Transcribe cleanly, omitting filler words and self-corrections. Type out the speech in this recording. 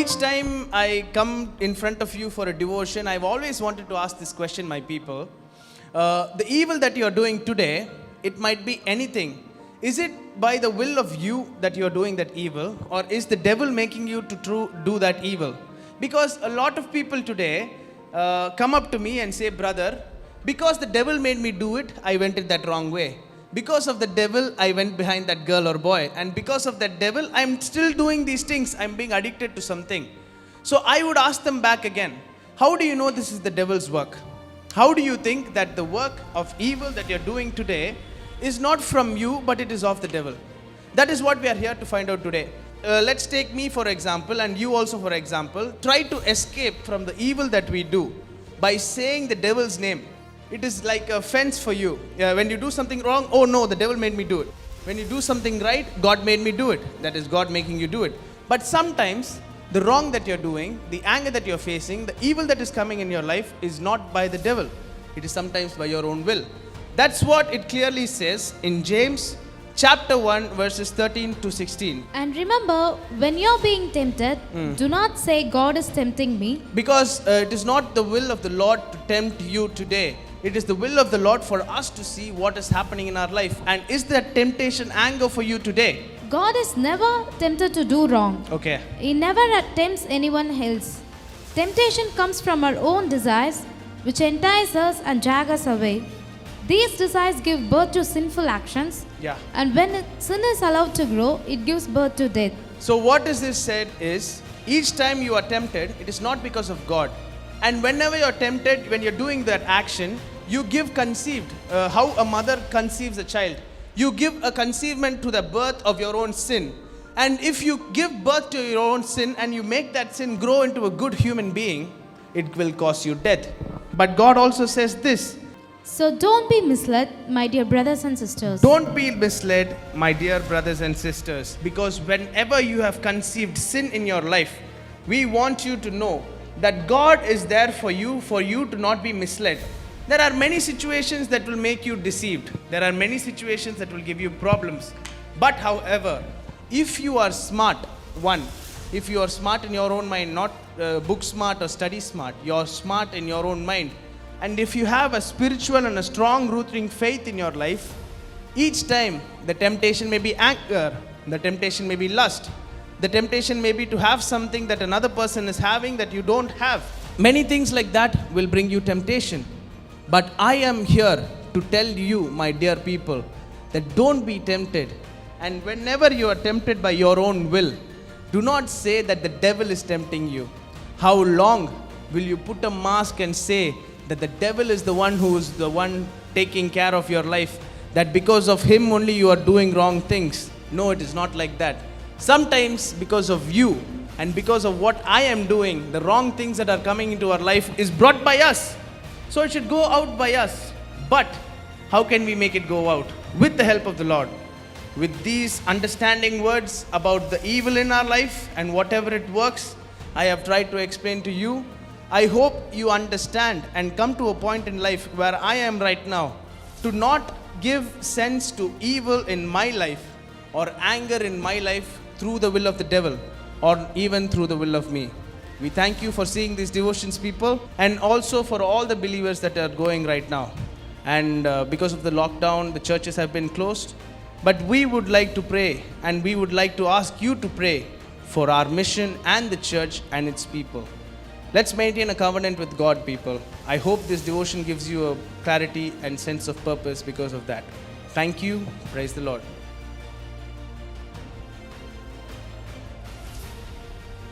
each time I come in front of you for a devotion, I've always wanted to ask this question, my people. The evil that you're doing today, it might be anything. Is it by the will of you that you're doing that evil, or is the devil making you to do that evil? Because a lot of people today come up to me and say, brother, because the devil made me do it, I went it that wrong way. Because of the devil, I went behind that girl or boy. And because of that devil, I'm still doing these things. I'm being addicted to something. So I would ask them back again, how do you know this is the devil's work? How do you think that the work of evil that you're doing today is not from you, but it is of the devil? That is what we are here to find out today. Let's take me for example, and you also for example. Try to escape from the evil that we do by saying the devil's name. It is like a fence for you. When you do something wrong, oh no, the devil made me do it. When you do something right, God made me do it. That is God making you do it. But sometimes, the wrong that you're doing, the anger that you're facing, the evil that is coming in your life is not by the devil. It is sometimes by your own will. That's what it clearly says in James chapter 1 verses 13 to 16. And remember, when you're being tempted, do not say, God is tempting me. Because it is not the will of the Lord to tempt you today. It is the will of the Lord for us to see what is happening in our life. And is that temptation anger for you today? God is never tempted to do wrong. Okay. He never tempts anyone else. Temptation comes from our own desires, which entice us and drag us away. These desires give birth to sinful actions. Yeah. And when sin is allowed to grow, it gives birth to death. So what is this said is, each time you are tempted, it is not because of God. And whenever you are tempted, when you're doing that action, you give conceived, how a mother conceives a child. You give a conceivement to the birth of your own sin. And if you give birth to your own sin and you make that sin grow into a good human being, it will cause you death. But God also says this. So don't be misled, my dear brothers and sisters. Don't be misled, my dear brothers and sisters. Because whenever you have conceived sin in your life, we want you to know that God is there for you to not be misled. There are many situations that will make you deceived. There are many situations that will give you problems. But however, if you are smart, if you are smart in your own mind, not book smart or study smart, you are smart in your own mind. And if you have a spiritual and a strong rooting faith in your life, each time the temptation may be anger, the temptation may be lust, the temptation may be to have something that another person is having that you don't have. Many things like that will bring you temptation. But I am here to tell you, my dear people, that don't be tempted. And whenever you are tempted by your own will, do not say that the devil is tempting you. How long will you put a mask and say that the devil is the one who is the one taking care of your life, that because of him only you are doing wrong things? No, it is not like that. Sometimes because of you and because of what I am doing, the wrong things that are coming into our life is brought by us. So it should go out by us. But how can we make it go out? With the help of the Lord. With these understanding words about the evil in our life and whatever it works, I have tried to explain to you. I hope you understand and come to a point in life where I am right now, to not give sense to evil in my life or anger in my life through the will of the devil or even through the will of me. We thank you for seeing these devotions, people, and also for all the believers that are going right now. And because of the lockdown, the churches have been closed. But we would like to pray, and we would like to ask you to pray for our mission and the church and its people. Let's maintain a covenant with God, people. I hope this devotion gives you a clarity and sense of purpose because of that. Thank you. Praise the Lord.